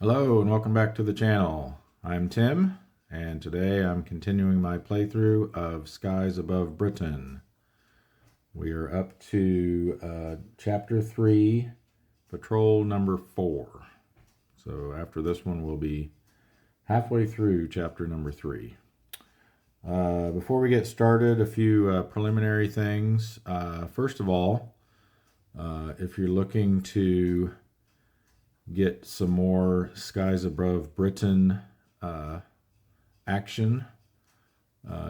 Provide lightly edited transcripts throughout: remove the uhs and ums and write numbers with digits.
Hello and welcome back to the channel. I'm Tim, and today I'm continuing my playthrough of Skies Above Britain. We are up to Chapter 3, Patrol number 4. So after this one we'll be halfway through Chapter number 3. Before we get started, a few preliminary things. First of all, if you're looking to get some more Skies Above Britain action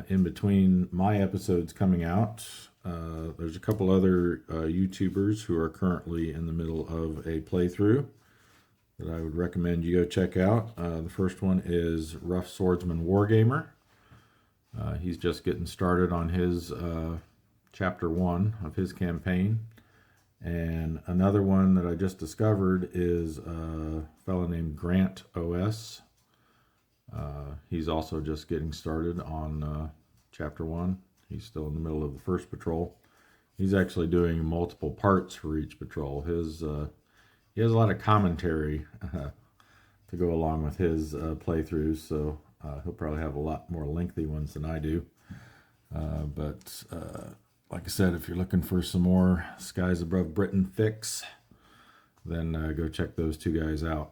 in between my episodes coming out. There's a couple other YouTubers who are currently in the middle of a playthrough that I would recommend you go check out. The first one is Rough Swordsman Wargamer. He's just getting started on his chapter 1 of his campaign. And another one that I just discovered is a fellow named Grant OS. He's also just getting started on chapter 1. He's still in the middle of the first patrol. He's actually doing multiple parts for each patrol. He has a lot of commentary to go along with his playthroughs, so he'll probably have a lot more lengthy ones than I do. Like I said, if you're looking for some more Skies Above Britain fix, then go check those two guys out.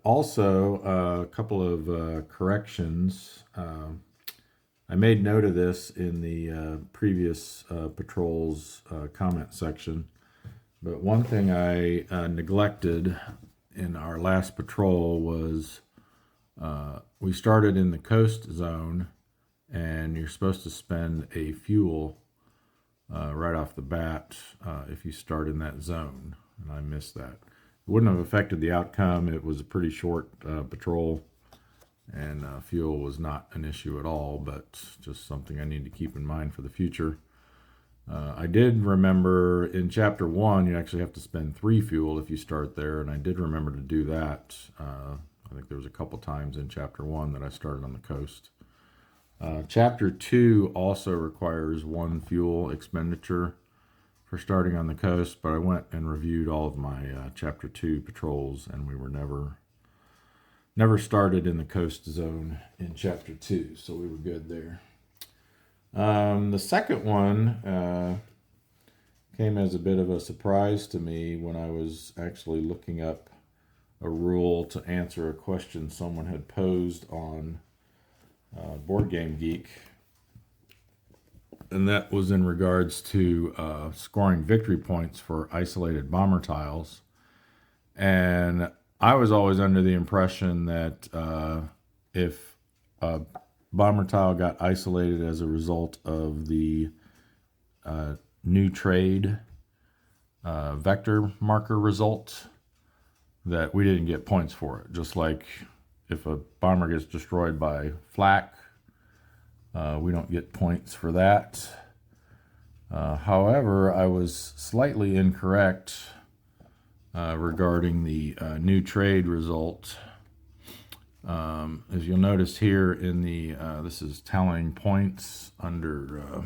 Also, a couple of corrections. I made note of this in the previous patrol's comment section, but one thing I neglected in our last patrol was we started in the coast zone, and you're supposed to spend a fuel right off the bat if you start in that zone, and I missed that. It wouldn't have affected the outcome. It was a pretty short patrol, and fuel was not an issue at all, but just something I need to keep in mind for the future. I did remember in chapter 1 you actually have to spend 3 fuel if you start there, and I did remember to do that. I think there was a couple times in chapter 1 that I started on the coast. Chapter 2 also requires 1 fuel expenditure for starting on the coast, but I went and reviewed all of my Chapter 2 patrols, and we were never started in the coast zone in Chapter 2, so we were good there. The second one came as a bit of a surprise to me when I was actually looking up a rule to answer a question someone had posed on Board Game Geek, and that was in regards to scoring victory points for isolated bomber tiles. And I was always under the impression that if a bomber tile got isolated as a result of the new trade vector marker result, that we didn't get points for it. Just like if a bomber gets destroyed by flak, we don't get points for that. However, I was slightly incorrect regarding the new trade result. As you'll notice here in the, this is tallying points under,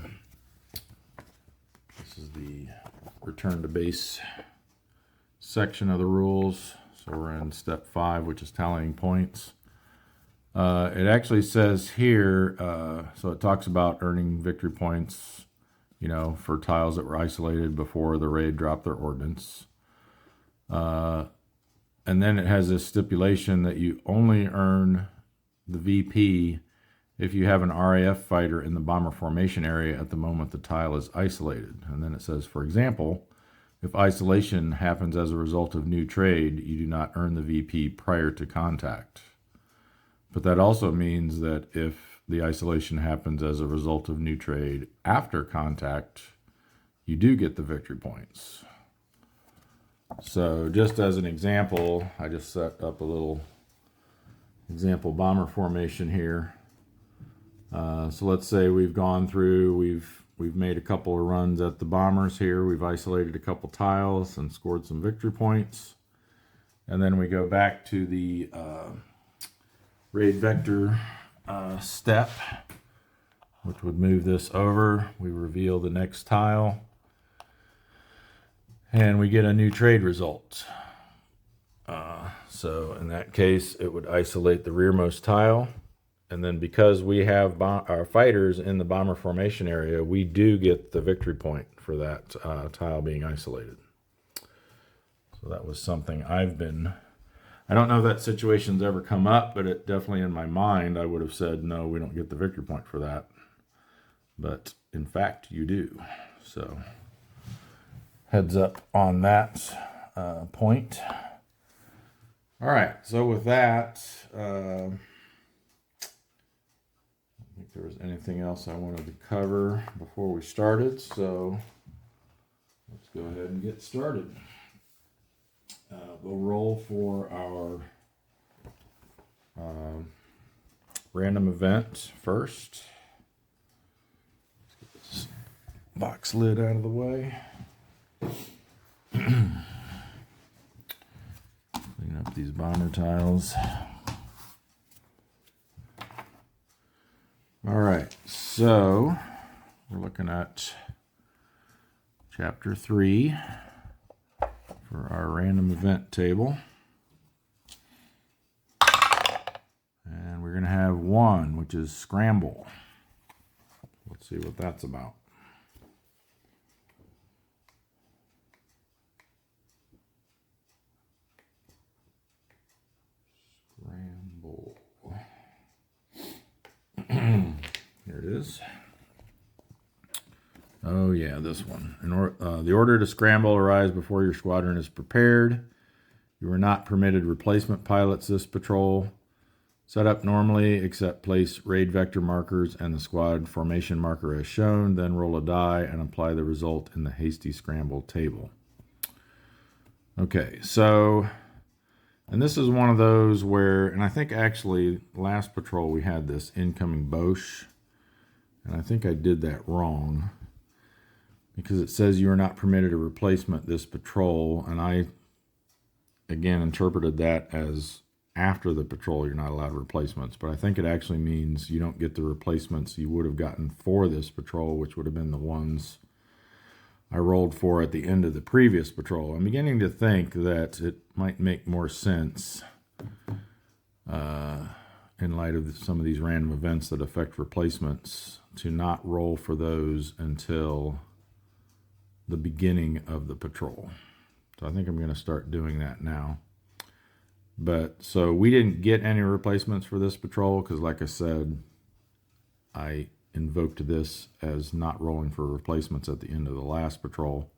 this is the return to base section of the rules. So we're in step 5, which is tallying points. It actually says here, so it talks about earning victory points, for tiles that were isolated before the raid dropped their ordnance. And then it has this stipulation that you only earn the VP if you have an RAF fighter in the bomber formation area at the moment the tile is isolated. And then it says, for example, if isolation happens as a result of new trade, you do not earn the VP prior to contact. But that also means that if the isolation happens as a result of new trade after contact, you do get the victory points. So just as an example, I just set up a little example bomber formation here. So let's say we've gone through, we've made a couple of runs at the bombers here. We've isolated a couple tiles and scored some victory points. And then we go back to the raid vector step, which would move this over. We reveal the next tile, and we get a new trade result. So in that case, it would isolate the rearmost tile. And then because we have our fighters in the bomber formation area, we do get the victory point for that tile being isolated. So that was something I don't know if that situation's ever come up, but it definitely in my mind, I would have said, no, we don't get the victory point for that. But in fact, you do. So heads up on that point. All right, so with that, I don't think there was anything else I wanted to cover before we started, so let's go ahead and get started. We'll roll for our random event first. Let's get this box lid out of the way. Clean up these bomber tiles. All right, so we're looking at chapter 3 for our random event table. And we're going to have 1, which is scramble. Let's see what that's about. Scramble. Here it is. Oh yeah, this one. The order to scramble arrives before your squadron is prepared. You are not permitted replacement pilots this patrol. Set up normally, except place raid vector markers and the squad formation marker as shown. Then roll a die and apply the result in the hasty scramble table. Okay, so, and this is one of those where, and I think actually last patrol we had this incoming Boche, and I think I did that wrong because it says you are not permitted a replacement this patrol, and I again interpreted that as after the patrol you're not allowed replacements, but I think it actually means you don't get the replacements you would have gotten for this patrol, which would have been the ones I rolled for at the end of the previous patrol. I'm beginning to think that it might make more sense in light of some of these random events that affect replacements to not roll for those until the beginning of the patrol. So I think I'm going to start doing that now. But so we didn't get any replacements for this patrol because, like I said, I invoked this as not rolling for replacements at the end of the last patrol,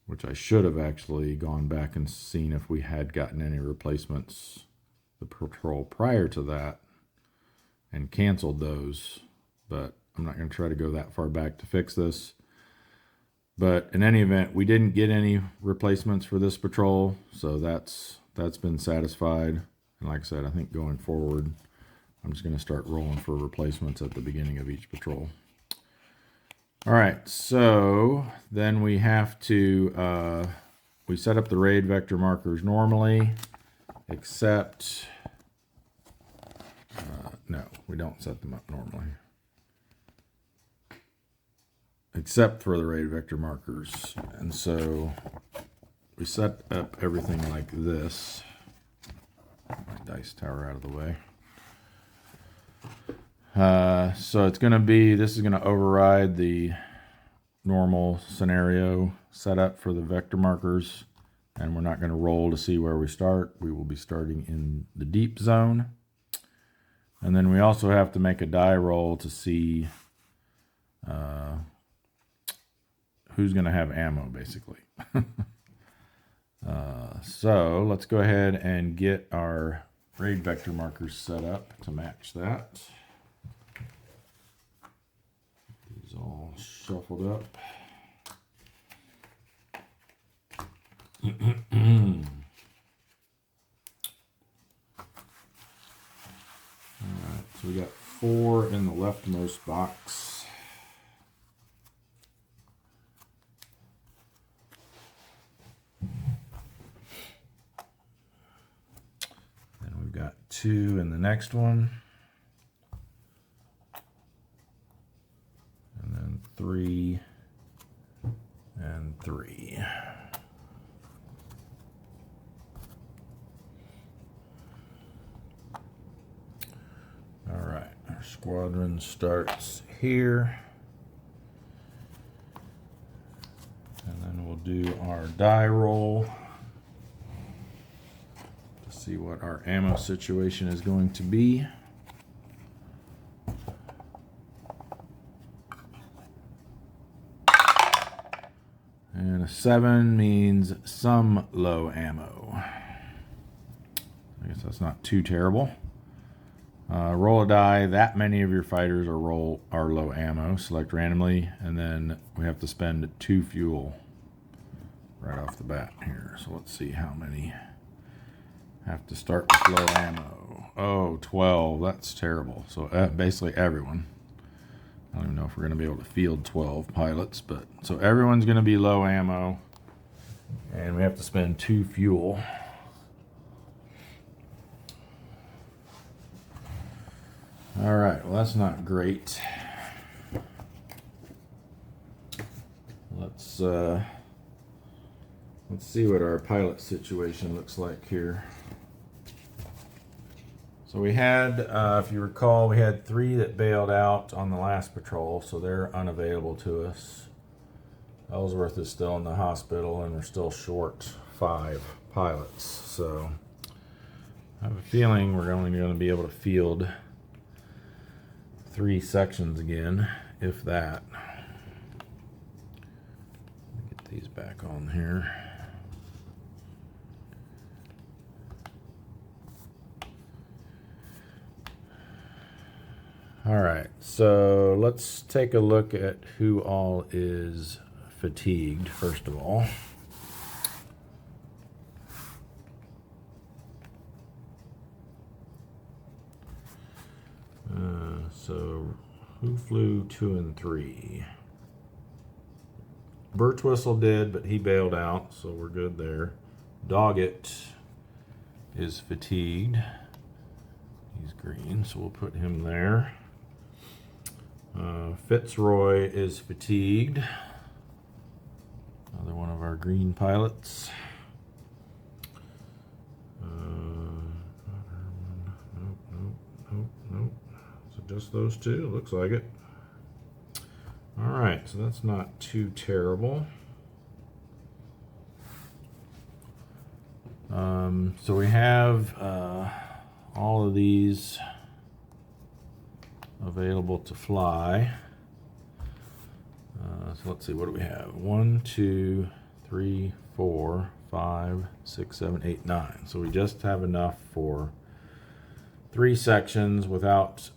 which I should have actually gone back and seen if we had gotten any replacements the patrol prior to that and canceled those, but I'm not going to try to go that far back to fix this. But in any event, we didn't get any replacements for this patrol, so that's been satisfied. And like I said, I think going forward, I'm just going to start rolling for replacements at the beginning of each patrol. All right, so then we have to, we set up the raid vector markers normally, except, no, we don't set them up normally. Except for the raid vector markers. And so we set up everything like this. My dice tower out of the way. So it's going to be, this is going to override the normal scenario setup for the vector markers. And we're not going to roll to see where we start. We will be starting in the deep zone. And then we also have to make a die roll to see who's going to have ammo, basically. So let's go ahead and get our raid vector markers set up to match that. These all shuffled up. Alright, so we got 4 in the leftmost box. And we've got 2 in the next one. And then 3 and 3. Squadron starts here. And then we'll do our die roll to see what our ammo situation is going to be. And a 7 means some low ammo. I guess that's not too terrible. Roll a die. That many of your fighters are low ammo. Select randomly, and then we have to spend 2 fuel right off the bat here. So let's see how many have to start with low ammo. Oh, 12. That's terrible. So basically everyone. I don't even know if we're going to be able to field 12 pilots, but so everyone's going to be low ammo, and we have to spend 2 fuel. All right, well, that's not great. Let's see what our pilot situation looks like here. So we had, if you recall, we had 3 that bailed out on the last patrol, so they're unavailable to us. Ellsworth is still in the hospital, and we're still short 5 pilots. So I have a feeling we're only going to be able to field 3 sections again, if that. Let me get these back on here. All right, so let's take a look at who all is fatigued, first of all. So who flew 2 and 3? Birchwhistle did, but he bailed out, so we're good there. Doggett is fatigued. He's green, so we'll put him there. Fitzroy is fatigued. Another one of our green pilots. Nope. So just those 2, looks like it. All right, so that's not too terrible. So we have all of these available to fly. So let's see, what do we have? 1, 2, 3, 4, 5, 6, 7, 8, 9. So we just have enough for 3 sections without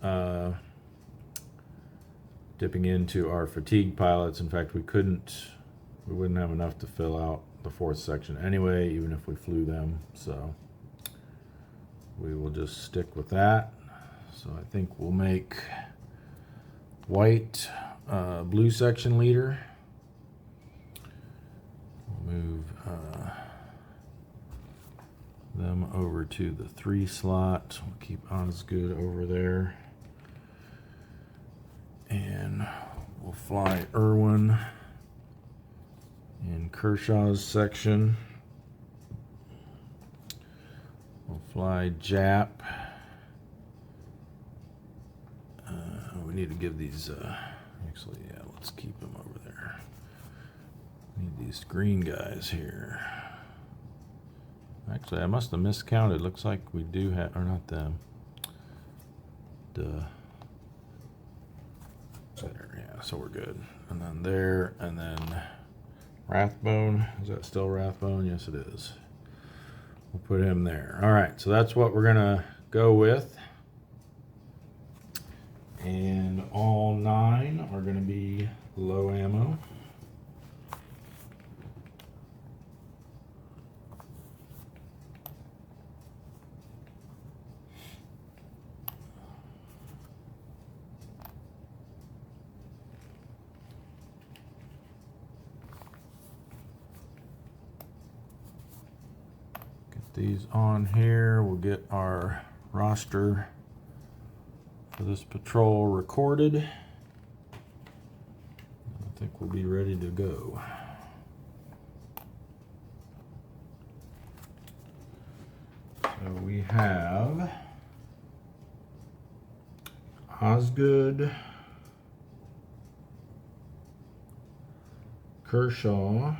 dipping into our fatigue pilots. In fact, we wouldn't have enough to fill out the 4th section anyway, even if we flew them. So we will just stick with that. So I think we'll make White blue section leader. We'll move them over to the 3 slot. We'll keep Osgood over there. And we'll fly Irwin in Kershaw's section. We'll fly Jap. We need to give these, actually, yeah, let's keep them over there. Need these green guys here. Actually, I must have miscounted. Looks like we do have, or not them. There, yeah, so we're good. And then there, and then Rathbone. Is that still Rathbone? Yes, it is. We'll put him there. All right, so that's what we're gonna go with. And all 9 are gonna be low ammo. These on here, we'll get our roster for this patrol recorded. I think we'll be ready to go. So we have Osgood, Kershaw,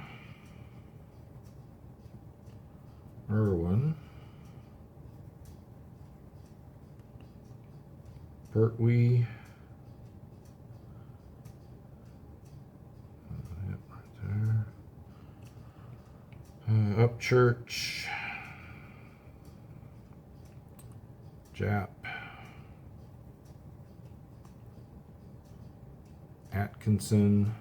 Irwin, Pertwee, yep, right there. Upchurch, Jap, Atkinson,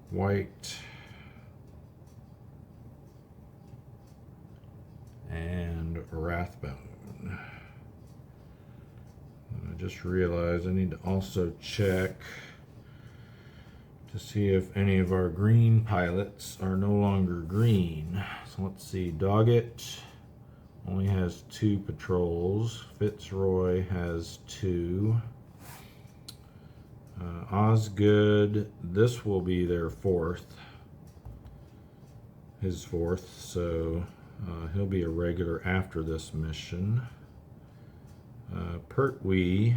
White, and Rathbone. I just realized I need to also check to see if any of our green pilots are no longer green. So let's see, Doggett only has 2 patrols. Fitzroy has 2. Osgood, this will be their 4th. His 4th, so he'll be a regular after this mission. Pertwee,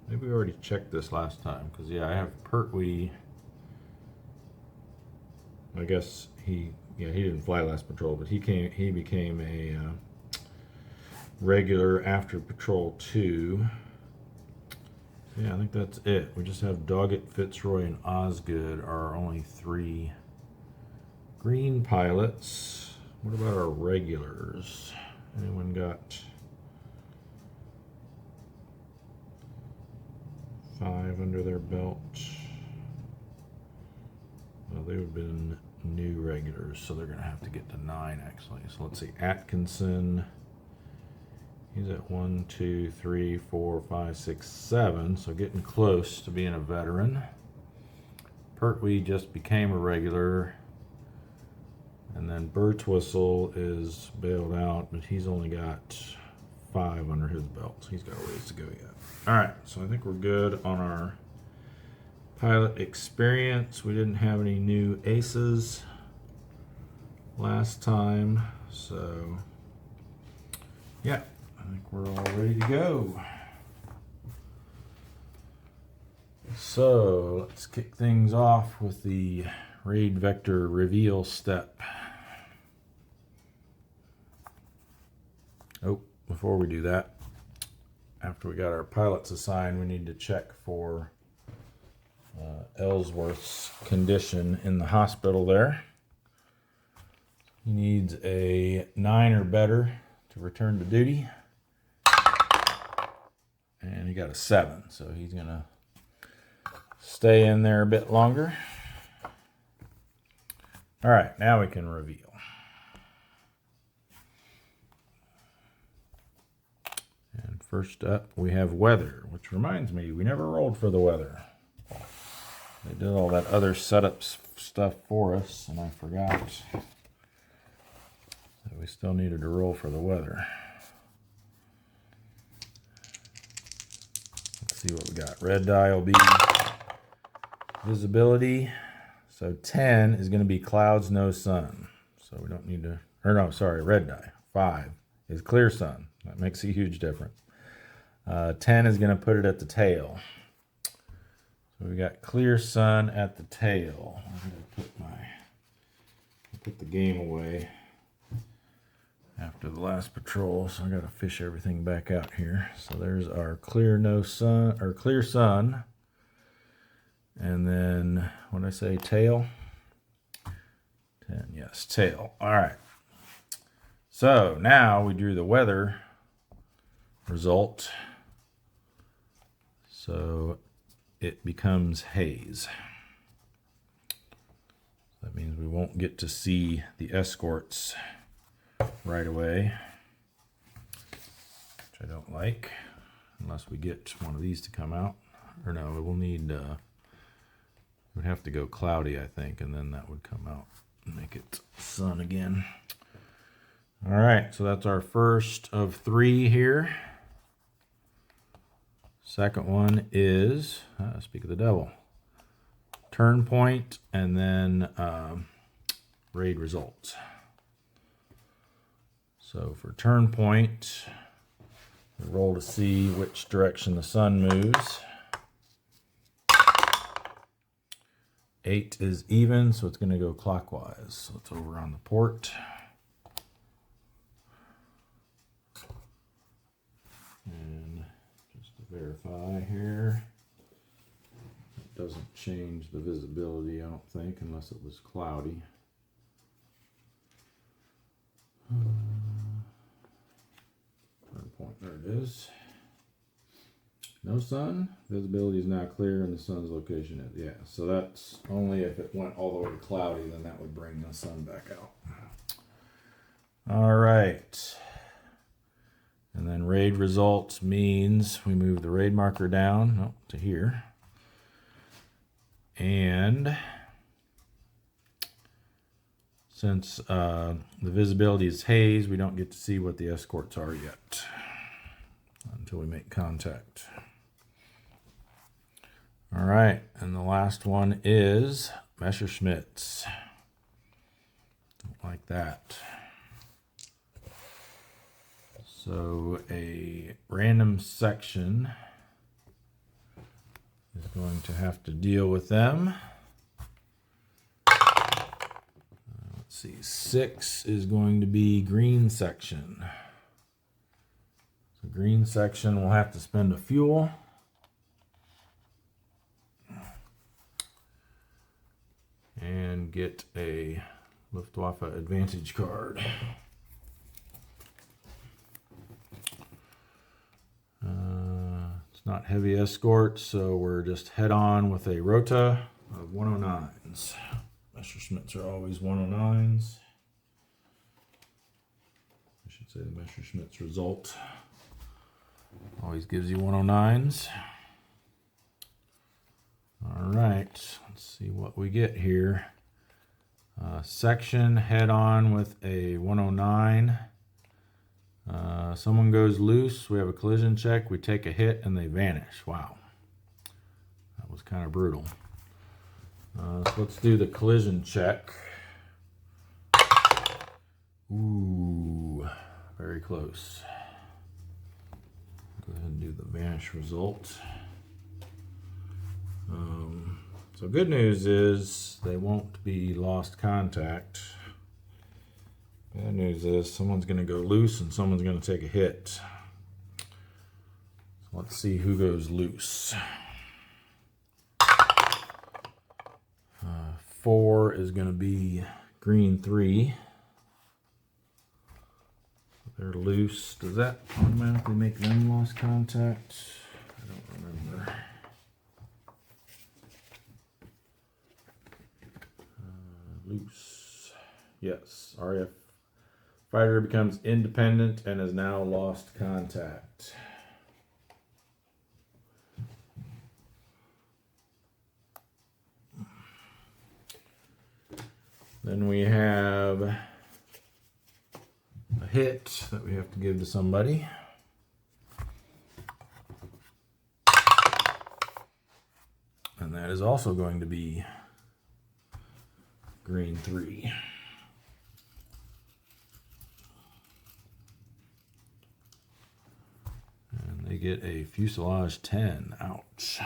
maybe we already checked this last time, because yeah, I have Pertwee. I guess he didn't fly last patrol, but he became a regular after patrol 2. Yeah, I think that's it. We just have Doggett, Fitzroy, and Osgood are our only 3 green pilots. What about our regulars? Anyone got 5 under their belt? Well, they would have been new regulars, so they're going to have to get to 9 actually. So let's see, Atkinson. He's at 1, 2, 3, 4, 5, 6, 7, so getting close to being a veteran. Pertwee just became a regular, and then Birtwistle is bailed out, but he's only got 5 under his belt, so he's got a ways to go yet. All right, so I think we're good on our pilot experience. We didn't have any new aces last time, so yeah. I think we're all ready to go. So let's kick things off with the RAID vector reveal step. Oh, before we do that, after we got our pilots assigned, we need to check for Ellsworth's condition in the hospital there. He needs a 9 or better to return to duty. And he got a 7, so he's gonna stay in there a bit longer. All right, now we can reveal. And first up, we have weather, which reminds me, we never rolled for the weather. They did all that other setup stuff for us, and I forgot that we still needed to roll for the weather. See what we got. Red die will be visibility. So 10 is going to be clouds, no sun. So we don't need to, or no, sorry, red die. 5 is clear sun. That makes a huge difference. 10 is going to put it at the tail. So we got clear sun at the tail. I'm going to put the game away after the last patrol, so I got to fish everything back out here. So there's our clear sun, and then what did I say? Tail. 10, yes, tail. All right. So now we drew the weather result. So it becomes haze. That means we won't get to see the escorts right away, which I don't like, unless we get one of these to come out. Or no, we'll need, we'd have to go cloudy, I think, and then that would come out and make it sun again. All right, so that's our first of 3 here. Second one is, speak of the devil, turn point, and then RAID results. So for turn point, Roll to see which direction the sun moves. 8 is even, so it's going to go clockwise. So it's over on the port. And just to verify here, it doesn't change the visibility, I don't think, unless it was cloudy. Point, there it is. No sun. Visibility is now clear and the sun's location is, yeah. So that's only if it went all the way to cloudy, then that would bring the sun back out. All right. And then RAID results means we move the RAID marker down to here. And since the visibility is haze, we don't get to see what the escorts are yet until we make contact. All right, and the last one is Messerschmitts. Like that. So a random section is going to have to deal with them. Let's see, 6 is going to be green section. So green section will have to spend a fuel. And get a Luftwaffe Advantage card. It's not heavy escort, so we're just head on with a rota of 109s. Messerschmitts are always 109s. I should say the Messerschmitts result always gives you 109s. All right, let's see what we get here. Section head on with a 109. Someone goes loose, we have a collision check, we take a hit, and they vanish. Wow, that was kind of brutal. So let's do the collision check. Ooh, very close. Go ahead and do the vanish result. So good news is they won't be lost contact. Bad news is someone's going to go loose and someone's going to take a hit. So let's see who goes loose. 4 is going to be green 3. They're loose. Does that automatically make them lost contact? I don't remember. Loose. Yes. RAF fighter becomes independent and has now lost contact. Then we have a hit that we have to give to somebody. And that is also going to be green 3. And they get a fuselage 10. Ouch.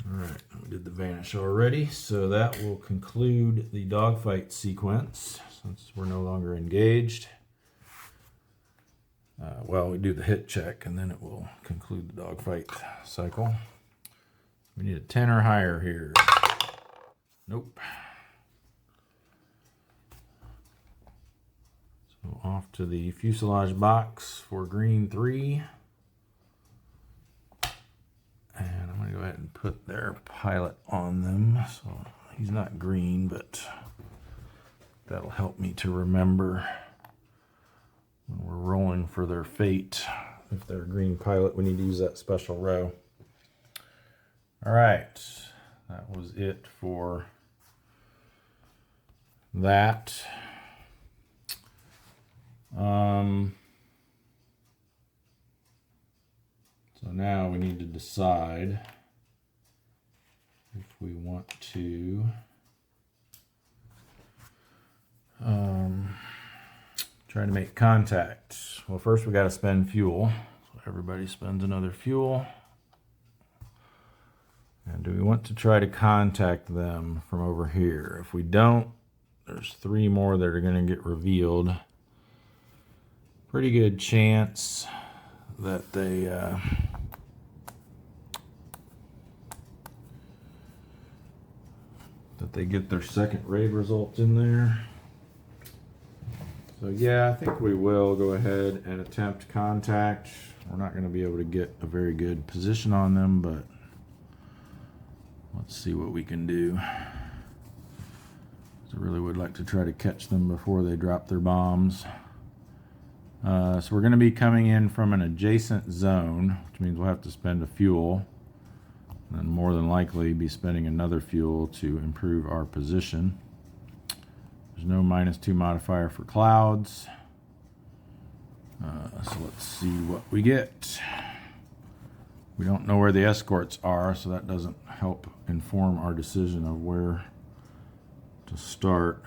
Alright, we did the vanish already, so that will conclude the dogfight sequence since we're no longer engaged. Well, we do the hit check and then it will conclude the dogfight cycle. We need a 10 or higher here. Nope. So off to the fuselage box for green 3. And I'm going to go ahead and put their pilot on them. So he's not green, but that'll help me to remember when we're rolling for their fate. If they're a green pilot, we need to use that special row. All right, that was it for that. So now we need to decide if we want to Trying to make contact. Well, first we got to spend fuel. So everybody spends another fuel. And do we want to try to contact them from over here? If we don't, there's 3 more that are going to get revealed. Pretty good chance that they get their second raid results in there. So yeah, I think we will go ahead and attempt contact. We're not going to be able to get a very good position on them, but let's see what we can do. I really would like to try to catch them before they drop their bombs. So we're going to be coming in from an adjacent zone, which means we'll have to spend a fuel. And more than likely be spending another fuel to improve our position. There's no -2 modifier for clouds. So let's see what we get. We don't know where the escorts are, so that doesn't help inform our decision of where to start.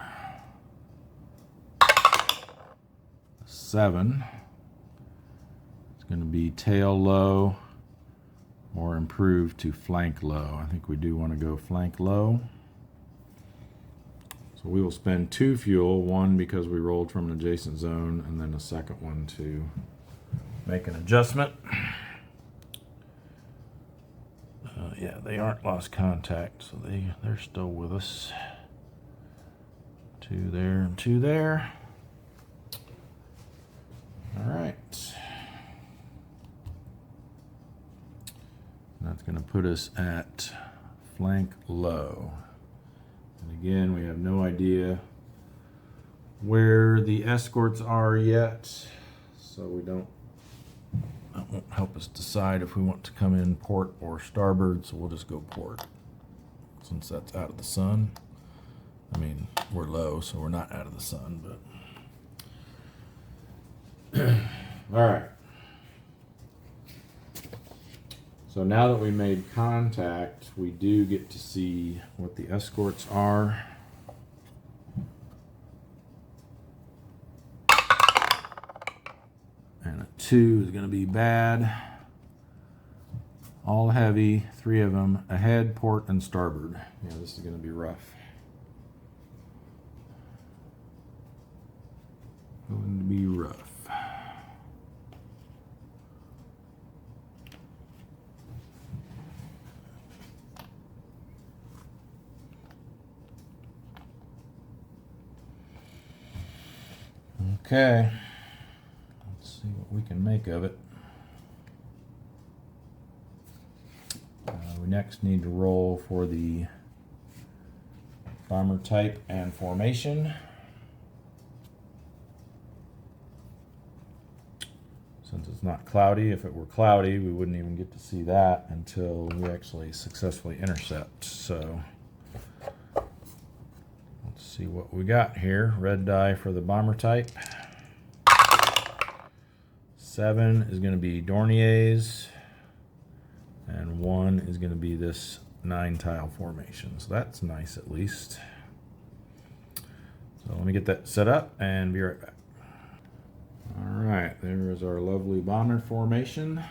7. It's going to be tail low or improve to flank low. I think we do want to go flank low. So we will spend 2 fuel, 1 because we rolled from an adjacent zone, and then a second one to make an adjustment. Yeah, they aren't lost contact, so they're still with us. 2 there and 2 there. All right. That's going to put us at flank low. And again, we have no idea where the escorts are yet, so that won't help us decide if we want to come in port or starboard, so we'll just go port since that's out of the sun. I mean, we're low, so we're not out of the sun, but all right. So now that we made contact, we do get to see what the escorts are. And a 2 is going to be bad. All heavy, 3 of them, ahead, port, and starboard. Yeah, this is going to be rough. Going to be rough. Okay, let's see what we can make of it. We next need to roll for the bomber type and formation. Since it's not cloudy, if it were cloudy, we wouldn't even get to see that until we actually successfully intercept. So let's see what we got here. Red die for the bomber type. 7 is going to be Dornier's, and 1 is going to be this 9-tile formation. So that's nice at least. So let me get that set up and be right back. All right, there is our lovely bomber formation.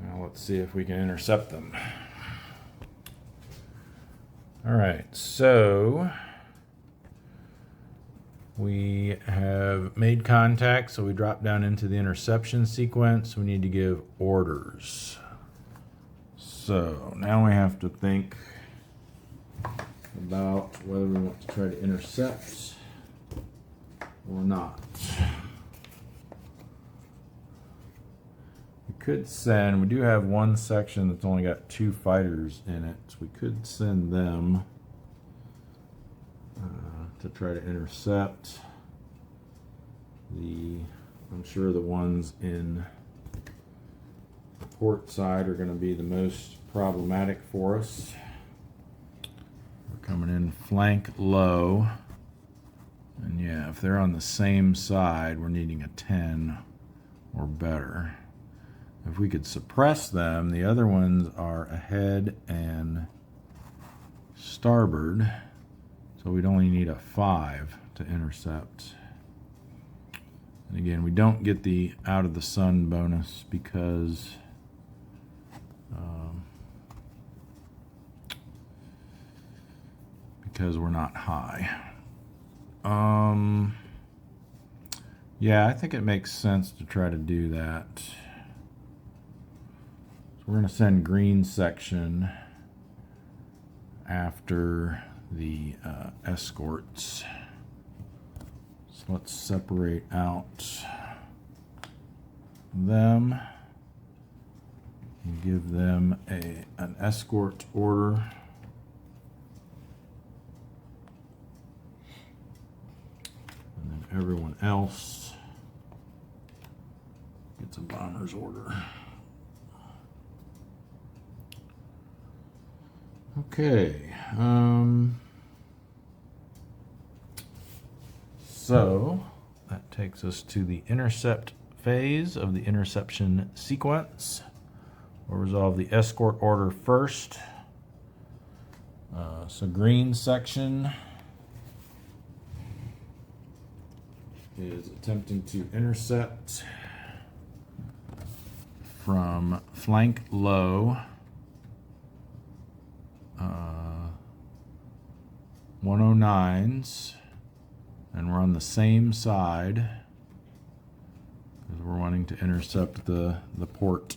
Now let's see if we can intercept them. All right, so we have made contact, so we drop down into the interception sequence. We need to give orders. So now we have to think about whether we want to try to intercept or not. We could send, we do have one section that's only got 2 fighters in it, so we could send them to try to intercept. I'm sure the ones in the port side are going to be the most problematic for us. We're coming in flank low. And yeah, if they're on the same side, we're needing a 10 or better. If we could suppress them, the other ones are ahead and starboard. So we'd only need a 5 to to intercept. And again, we don't get the out of the sun bonus because we're not high. Yeah, I think it makes sense to try to do that. So we're going to send green section after the escorts. So let's separate out them and give them an escort order. And then everyone else gets a bomber's order. Okay. So that takes us to the intercept phase of the interception sequence. We'll resolve the escort order first. So green section is attempting to intercept from flank low 109s, and we're on the same side because we're wanting to intercept the port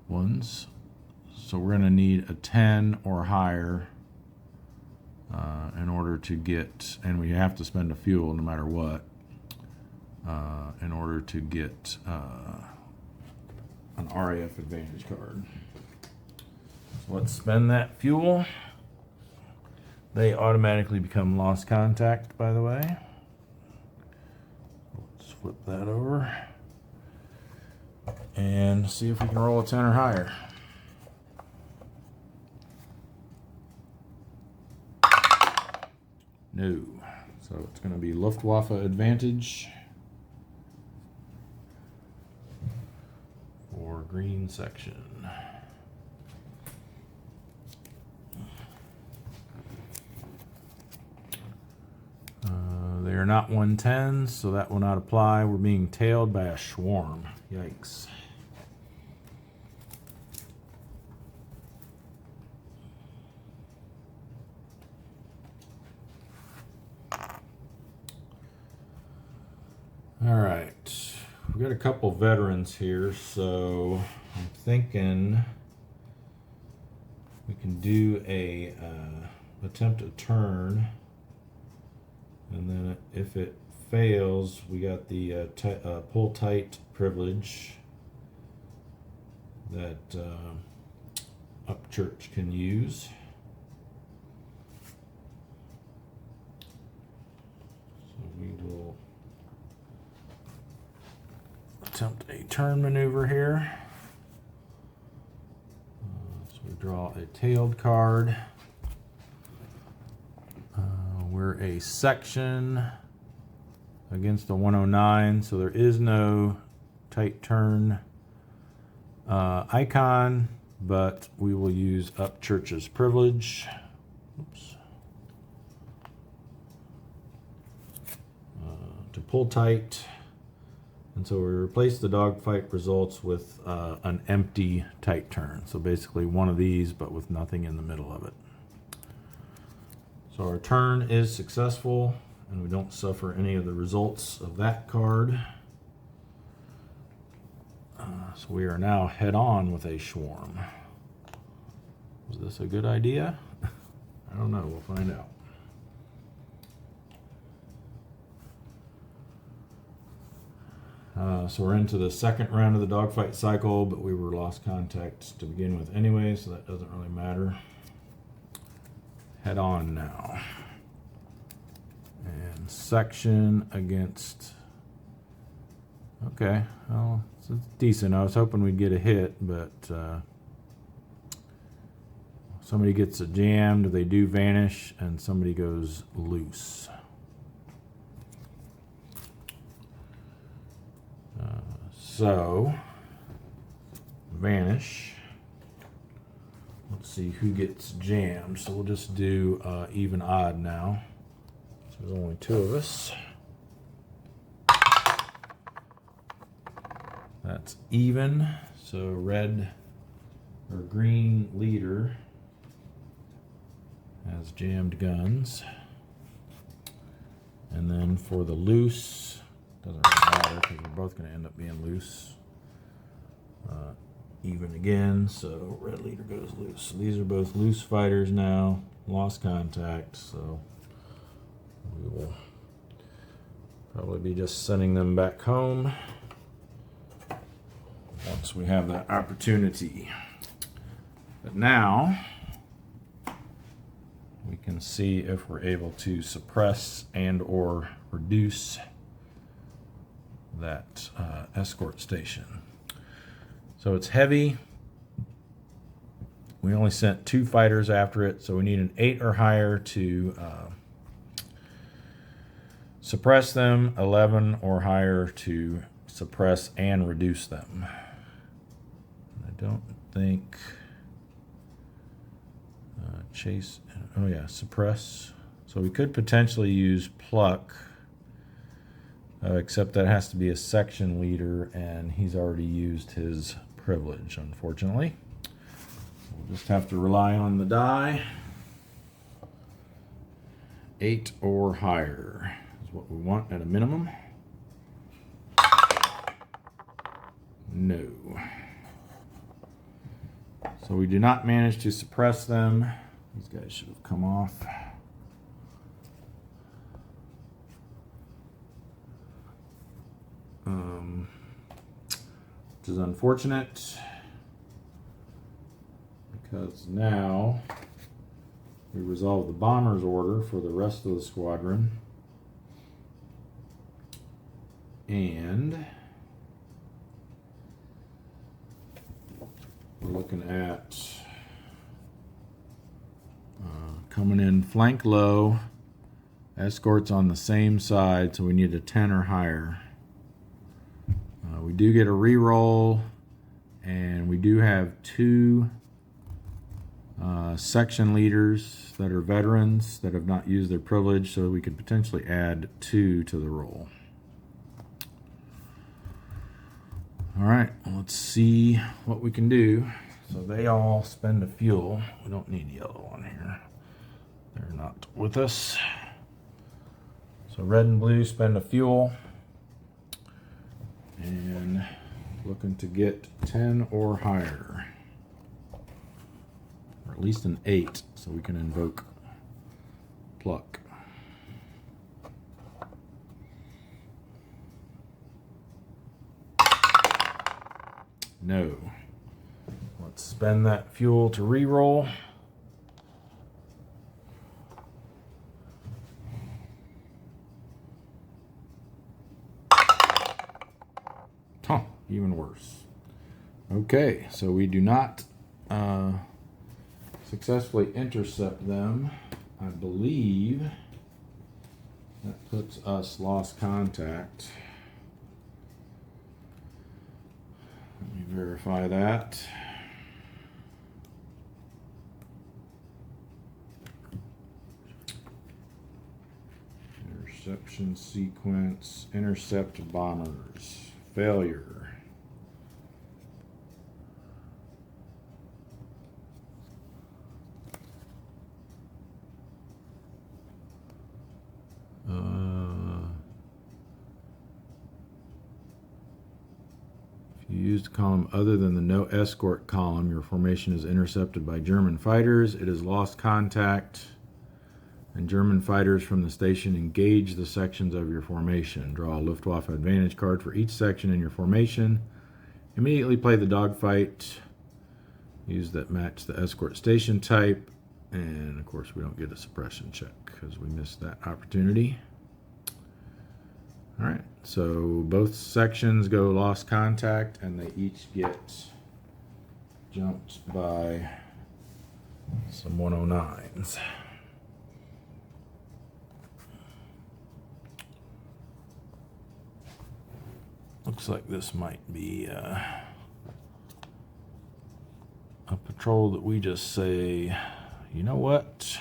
ones. So we're going to need a 10 or higher in order to get, and we have to spend a fuel no matter what, in order to get an RAF Advantage card. So let's spend that fuel. They automatically become lost contact, by the way. Let's flip that over and see if we can roll a 10 or higher. No. So it's going to be Luftwaffe Advantage for green section. They are not 110s, so that will not apply. We're being tailed by a swarm. Yikes. All right, we've got a couple veterans here, so I'm thinking we can do a attempt a turn, and then if it fails, we got the pull tight privilege that Upchurch can use. So we will attempt a turn maneuver here. So we draw a tailed card. We're a section against a 109, so there is no tight turn icon, but we will use Upchurch's privilege. Oops. To pull tight. And so we replace the dogfight results with an empty tight turn. So basically one of these, but with nothing in the middle of it. So our turn is successful, and we don't suffer any of the results of that card. So we are now head on with a swarm. Was this a good idea? I don't know. We'll find out. So we're into the second round of the dogfight cycle, but we were lost contact to begin with anyway, so that doesn't really matter. Head on now. And section against... Okay, well, it's decent. I was hoping we'd get a hit, but somebody gets jammed, they do vanish, and somebody goes loose. So, vanish. Let's see who gets jammed. So we'll just do even odd now. There's only two of us. That's even. So red or green leader has jammed guns. And then for the loose, doesn't really matter because we're both going to end up being loose. Even again, so red leader goes loose. So these are both loose fighters now, lost contact, so we will probably be just sending them back home once we have that opportunity. But now we can see if we're able to suppress and or reduce that escort station. So it's heavy. We only sent 2 fighters after it, so we need an 8 or higher to suppress them, 11 or higher to suppress and reduce them. I don't think chase, oh yeah, suppress. So we could potentially use pluck, except that has to be a section leader, and he's already used his privilege, unfortunately. We'll just have to rely on the die. 8 or higher is what we want at a minimum. No. So we do not manage to suppress them. These guys should have come off. Which is unfortunate because now we resolve the bomber's order for the rest of the squadron, and we're looking at coming in flank low, escorts on the same side, so we need a 10 or higher. We do get a reroll, and we do have 2 section leaders that are veterans that have not used their privilege, so we could potentially add 2 to the roll. All right, let's see what we can do. So they all spend a fuel. We don't need yellow on here. They're not with us. So red and blue spend a fuel. And looking to get 10 or higher. Or at least an 8, so we can invoke pluck. No. Let's spend that fuel to re-roll. Huh, even worse. Okay, so we do not successfully intercept them. I believe that puts us lost contact. Let me verify that. Interception sequence, intercept bombers. Failure. If you use the column other than the no escort column, your formation is intercepted by German fighters. It is lost contact, and German fighters from the station engage the sections of your formation. Draw a Luftwaffe advantage card for each section in your formation. Immediately play the dogfight. Use that match the escort station type. And of course we don't get a suppression check because we missed that opportunity. All right, so both sections go lost contact, and they each get jumped by some 109s. Looks like this might be a patrol that we just say, you know what?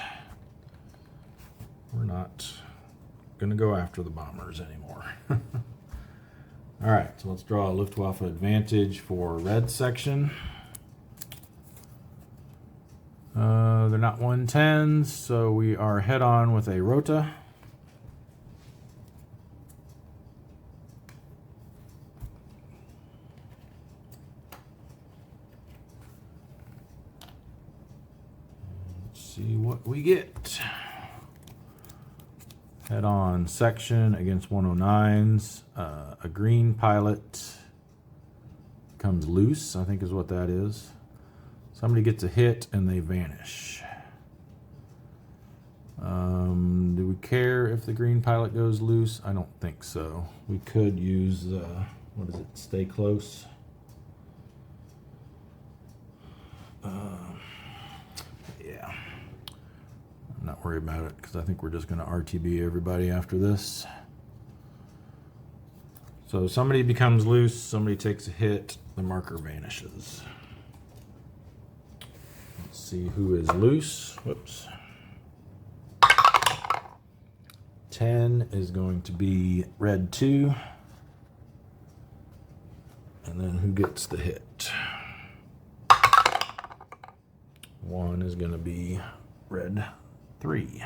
We're not going to go after the bombers anymore. All right, so let's draw a Luftwaffe advantage for red section. They're not 110s, so we are head on with a rota. Let's see what we get. Head on section against 109s. A green pilot comes loose, I think is what that is. Somebody gets a hit and they vanish. Do we care if the green pilot goes loose? I don't think so. We could use, what is it, stay close. Yeah. I'm not worried about it because I think we're just going to RTB everybody after this. So somebody becomes loose, somebody takes a hit, the marker vanishes. Let's see who is loose. Whoops. 10 is going to be red 2. And then who gets the hit? 1 is going to be red 3.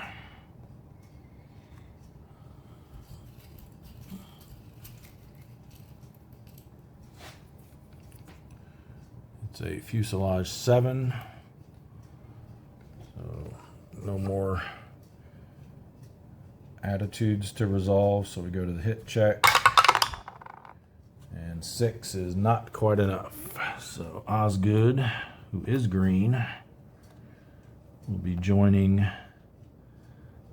It's a fuselage 7. So no more attitudes to resolve, so we go to the hit check. And 6 is not quite enough. So Osgood, who is green, will be joining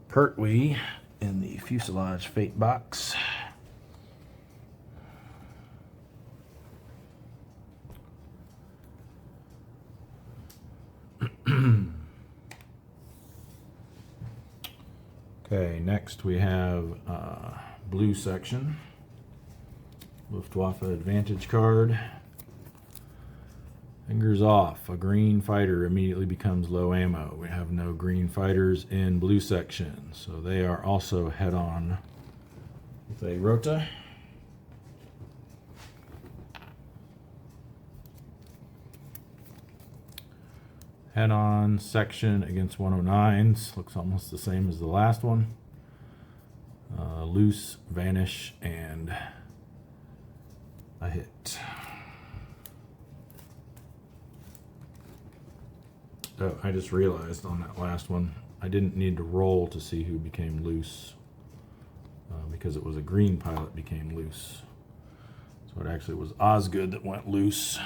Pertwee in the fuselage fate box. Okay, next we have blue section. Luftwaffe advantage card. Fingers off. A green fighter immediately becomes low ammo. We have no green fighters in blue section, so they are also head on with a rota. Head on section against 109s. Looks almost the same as the last one. Loose, vanish, and a hit. Oh, I just realized on that last one, I didn't need to roll to see who became loose because it was a green pilot became loose. So it actually was Osgood that went loose.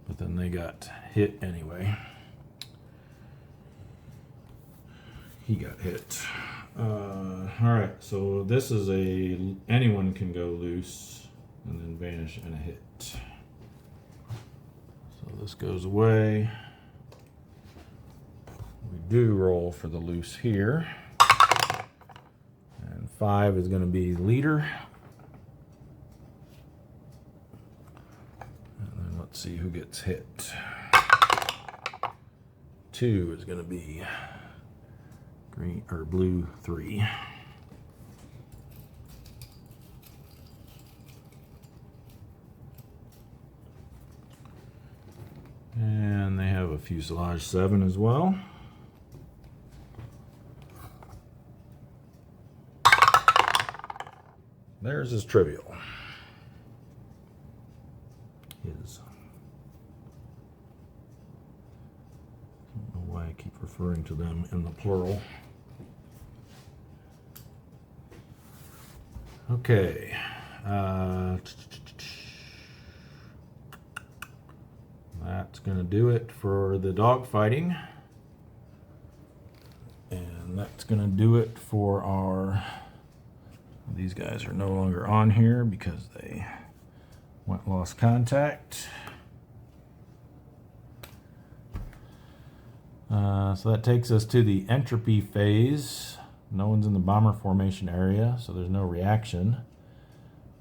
But then they got hit anyway. He got hit. Alright, so this is anyone can go loose and then vanish and a hit. So this goes away. We do roll for the loose here. And 5 is going to be leader. Let's see who gets hit. 2 is going to be green or blue 3. And they have a fuselage 7 as well. Theirs is trivial. His. I don't know why I keep referring to them in the plural. Okay. That's going to do it for the dogfighting. And that's going to do it for our... These guys are no longer on here because they lost contact. So that takes us to the entropy phase. No one's in the bomber formation area, so there's no reaction.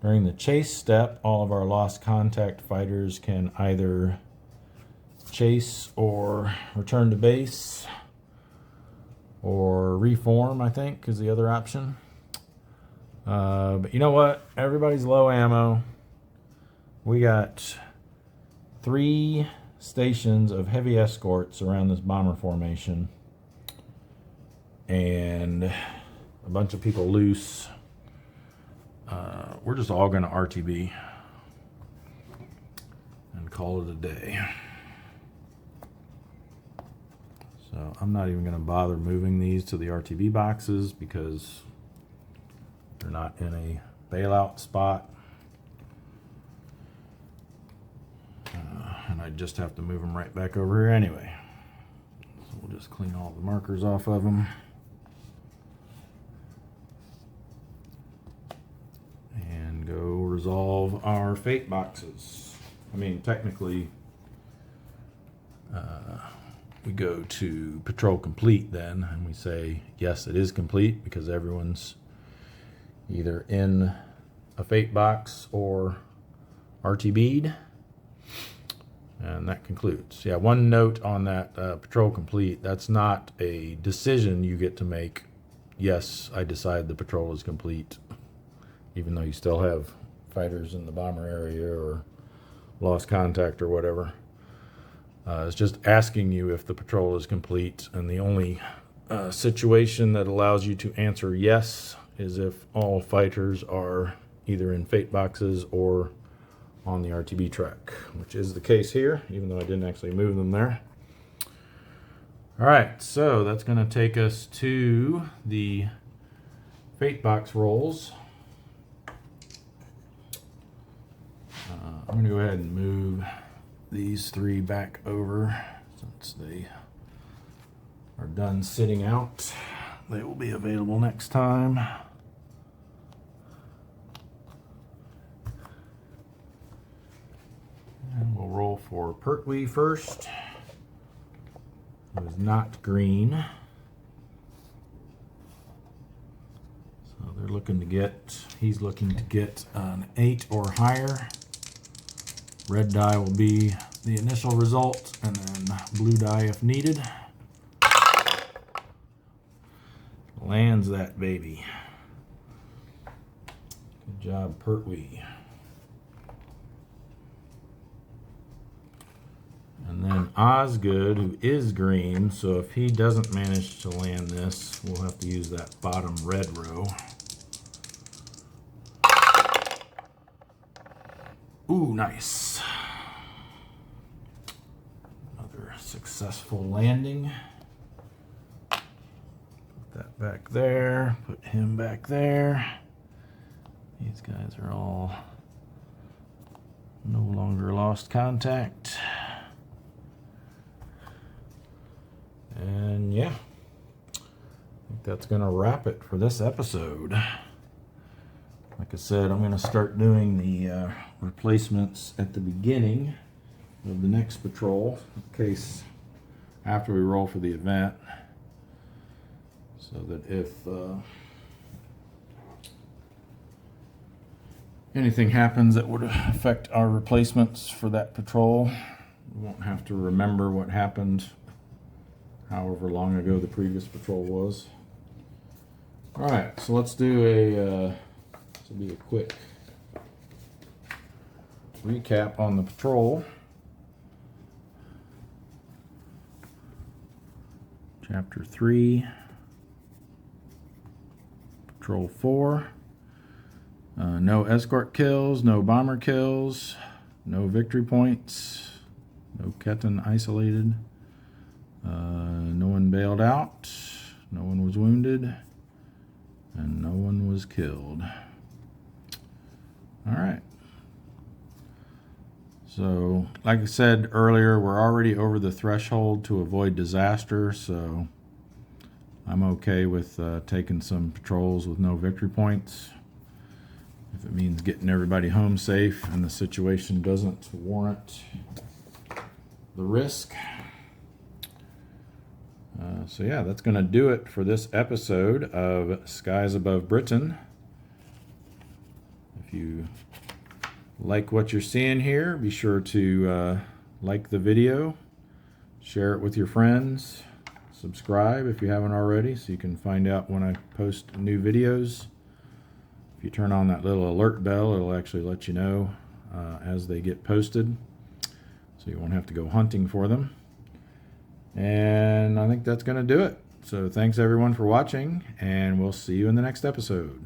During the chase step, all of our lost contact fighters can either chase or return to base. or reform, I think, is the other option. But you know what? Everybody's low ammo. We got 3 stations of heavy escorts around this bomber formation, and a bunch of people loose. We're just all going to RTB and call it a day. So I'm not even going to bother moving these to the RTB boxes because they're not in a bailout spot. And I just have to move them right back over here anyway. So we'll just clean all the markers off of them. And go resolve our fate boxes. I mean, technically, we go to patrol complete then, and we say, yes, it is complete because everyone's either in a fate box or RTB'd. And that concludes. Yeah, one note on that patrol complete, that's not a decision you get to make. Yes, I decide the patrol is complete, even though you still have fighters in the bomber area or lost contact or whatever. It's just asking you if the patrol is complete, and the only situation that allows you to answer yes is if all fighters are either in fate boxes or on the RTB track, which is the case here, even though I didn't actually move them there. All right, so that's going to take us to the fate box rolls. I'm going to go ahead and move these 3 back over since they are done sitting out. They will be available next time. And we'll roll for Pertwee first, who is not green. So they're looking to get, he's looking to get an 8 or higher. Red die will be the initial result, and then blue die if needed. Lands that baby. Good job, Pertwee. And then Osgood, who is green, so if he doesn't manage to land this, we'll have to use that bottom red row. Ooh, nice. Another successful landing. Put that back there, put him back there. These guys are all no longer lost contact. And yeah, I think that's going to wrap it for this episode. Like I said, I'm going to start doing the replacements at the beginning of the next patrol, in case after we roll for the event, so that if anything happens that would affect our replacements for that patrol, we won't have to remember what happened however long ago the previous patrol was. All right, so let's do this will be a quick recap on the patrol. Chapter 3, Patrol 4. No escort kills, no bomber kills, no victory points, no Ketan isolated. No one bailed out, no one was wounded, and no one was killed. All right. So, like I said earlier, we're already over the threshold to avoid disaster, so I'm okay with taking some patrols with no victory points. If it means getting everybody home safe and the situation doesn't warrant the risk. So yeah, that's going to do it for this episode of Skies Above Britain. If you like what you're seeing here, be sure to like the video, share it with your friends, subscribe if you haven't already, so you can find out when I post new videos. If you turn on that little alert bell, it'll actually let you know as they get posted, so you won't have to go hunting for them. And I think that's going to do it. So thanks everyone for watching, and we'll see you in the next episode.